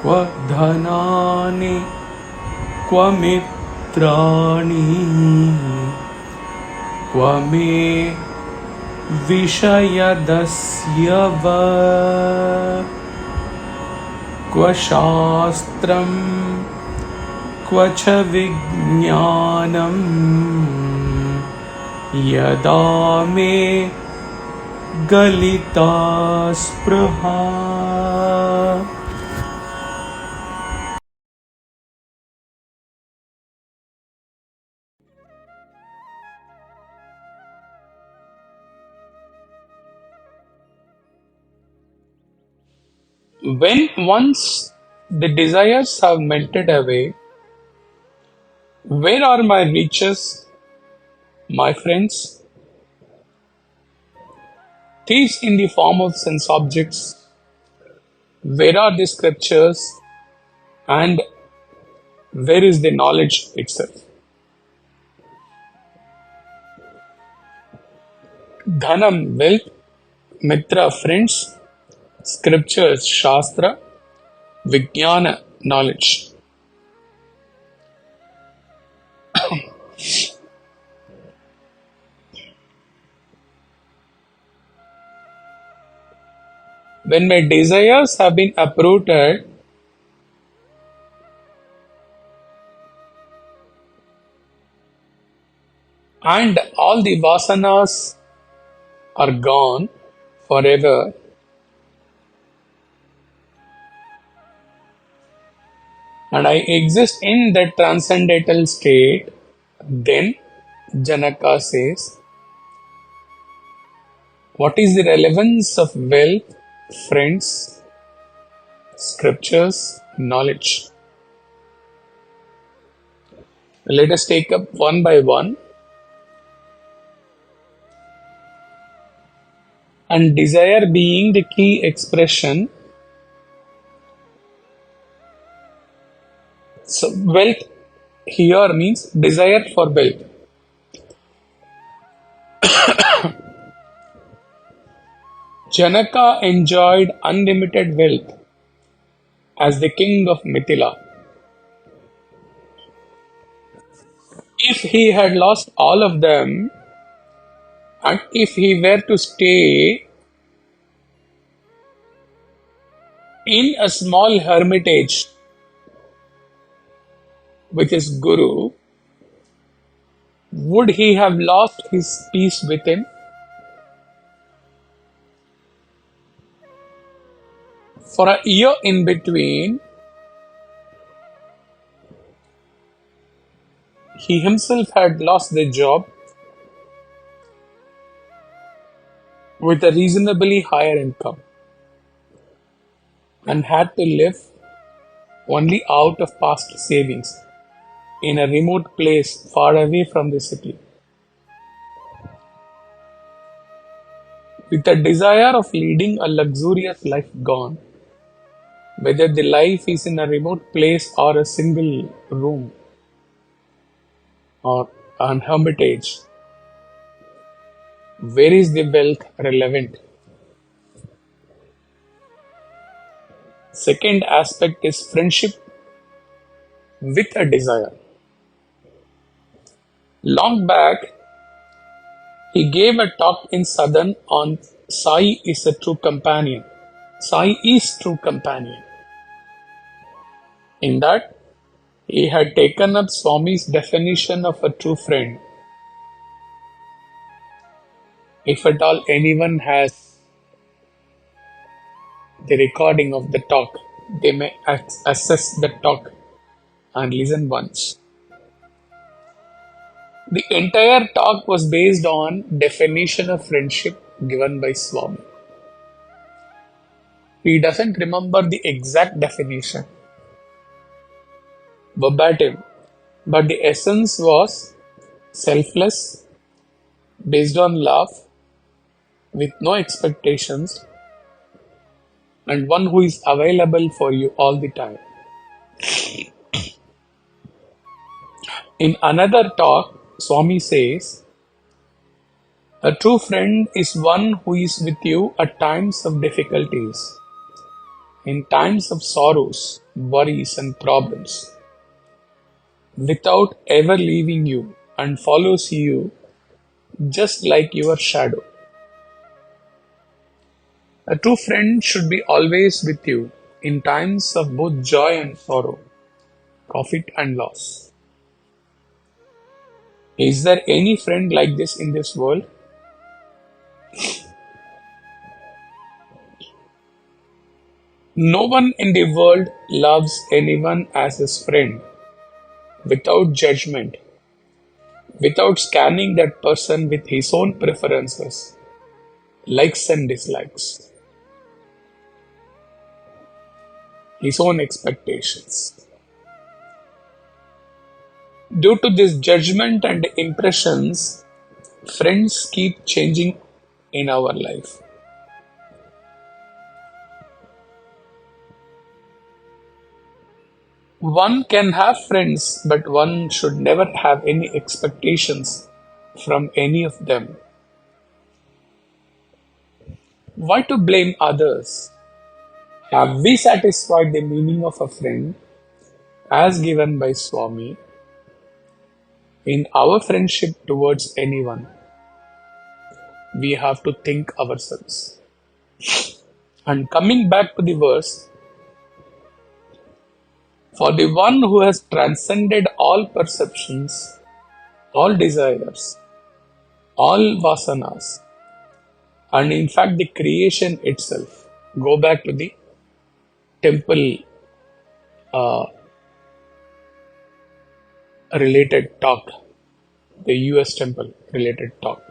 क्व धनानि क्व मित्राणि क्व मे विषयदस्यवः क्व शास्त्रम् क्व च विज्ञानम् यदा मे गलिता spṛhā. When once the desires have melted away, where are my riches, my friends? Thieves in the form of sense objects, where are the scriptures, and where is the knowledge itself? Dhanam, wealth, mitra, friends, scriptures, śāstraṃ, vijñānaṃ, knowledge. When my desires have been uprooted, and all the vasanas are gone forever, and I exist in that transcendental state, then Janaka says, what is the relevance of wealth, friends, scriptures, knowledge? Let us take up one by one. And desire being the key expression. So wealth here means desire for wealth. Janaka enjoyed unlimited wealth as the king of Mithila. If he had lost all of them, and if he were to stay in a small hermitage with his guru, would he have lost his peace with him? For a year in between, he himself had lost the job with a reasonably higher income and had to live only out of past savings in a remote place far away from the city. With the desire of leading a luxurious life gone, whether the life is in a remote place or a single room or an hermitage, where is the wealth relevant? Second aspect is friendship with a desire. Long back, he gave a talk in Southern on Sai is a true companion. Sai is true companion. In that, he had taken up Swami's definition of a true friend. If at all anyone has the recording of the talk, they may access the talk and listen once. The entire talk was based on definition of friendship given by Swami. He doesn't remember the exact definition verbatim, but the essence was selfless, based on love, with no expectations, and one who is available for you all the time. In another talk, Swami says, a true friend is one who is with you at times of difficulties, in times of sorrows, worries, and problems, without ever leaving you, and follows you just like your shadow. A true friend should be always with you in times of both joy and sorrow, profit and loss. Is there any friend like this in this world? No one in the world loves anyone as his friend without judgment, without scanning that person with his own preferences, likes and dislikes, his own expectations. Due to this judgment and impressions, friends keep changing in our life. One can have friends, but one should never have any expectations from any of them. Why to blame others? Have we satisfied the meaning of a friend as given by Swami in our friendship towards anyone? We have to think ourselves. And coming back to the verse, for the one who has transcended all perceptions, all desires, all vasanas, and in fact the creation itself. Go back to the temple related talk, the US temple related talk.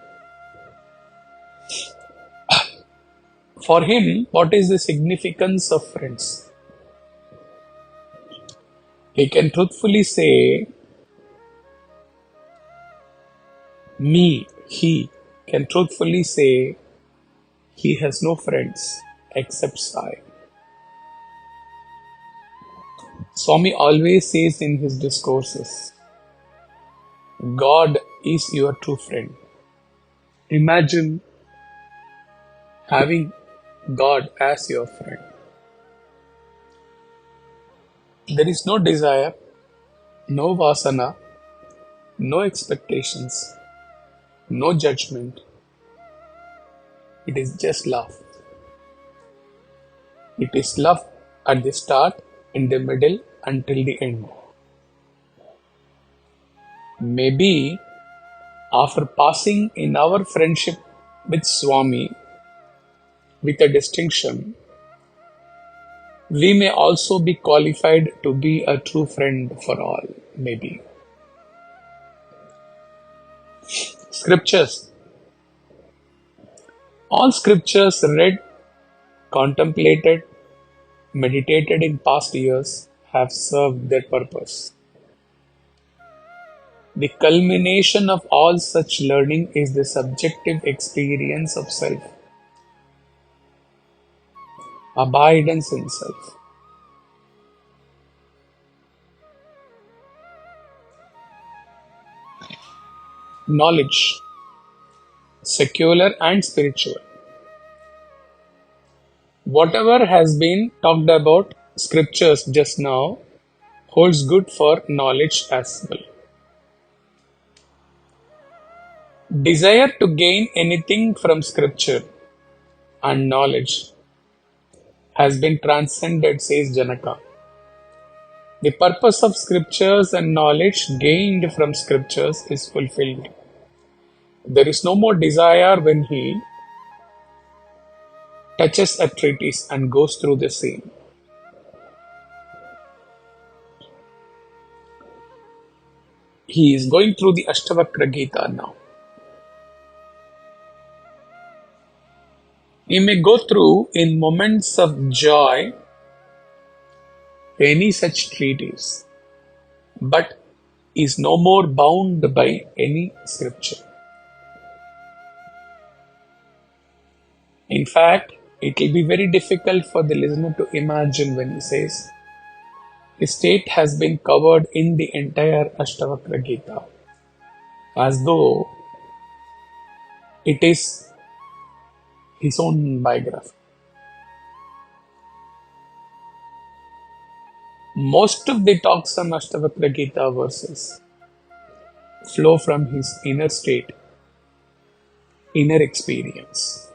For him, what is the significance of friends? He can truthfully say, he can truthfully say, he has no friends except I. Swami always says in his discourses, God is your true friend. Imagine having God as your friend. There is no desire, no vasana, no expectations, no judgment. It is just love. It is love at the start, in the middle, until the end. Maybe after passing in our friendship with Swami with a distinction, we may also be qualified to be a true friend for all, maybe. Scriptures. All scriptures read, contemplated, meditated in past years have served their purpose. The culmination of all such learning is the subjective experience of self, abidance in self. Knowledge, secular and spiritual. Whatever has been talked about scriptures just now holds good for knowledge as well. Desire to gain anything from scripture and knowledge has been transcended, says Janaka. The purpose of scriptures and knowledge gained from scriptures is fulfilled. There is no more desire when he touches a treatise and goes through the same. He is going through the Ashtavakra Gita now. He may go through in moments of joy any such treatise, but is no more bound by any scripture. In fact, it will be very difficult for the listener to imagine when he says, his state has been covered in the entire Ashtavakra Gita, as though it is his own biography. Most of the talks on Ashtavakra Gita verses flow from his inner state, inner experience.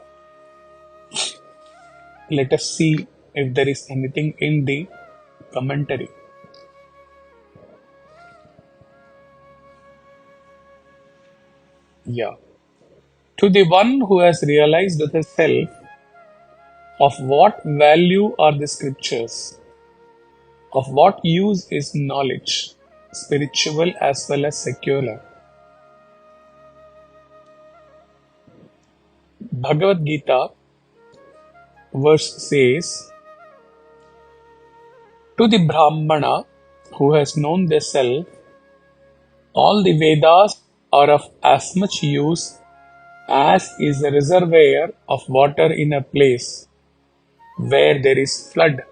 Let us see if there is anything in the commentary. Yeah. To the one who has realized the self, of what value are the scriptures? Of what use is knowledge, spiritual as well as secular? Bhagavad Gita verse says, to the Brahmana who has known the self, all the Vedas are of as much use as is a reservoir of water in a place where there is flood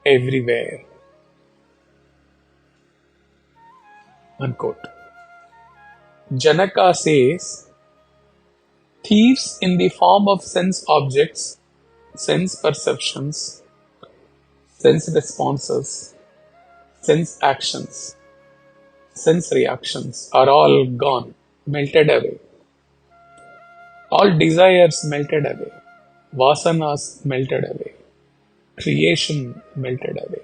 everywhere. Unquote. Janaka says, thieves in the form of sense objects, sense perceptions, sense responses, sense actions, sense reactions are all gone, melted away. All desires melted away. Vasanas melted away. Creation melted away.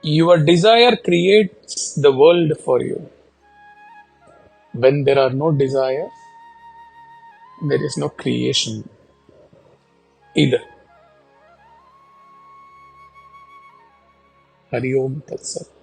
Your desire creates the world for you. When there are no desires, there is no creation either. Hari Om Tat Sat.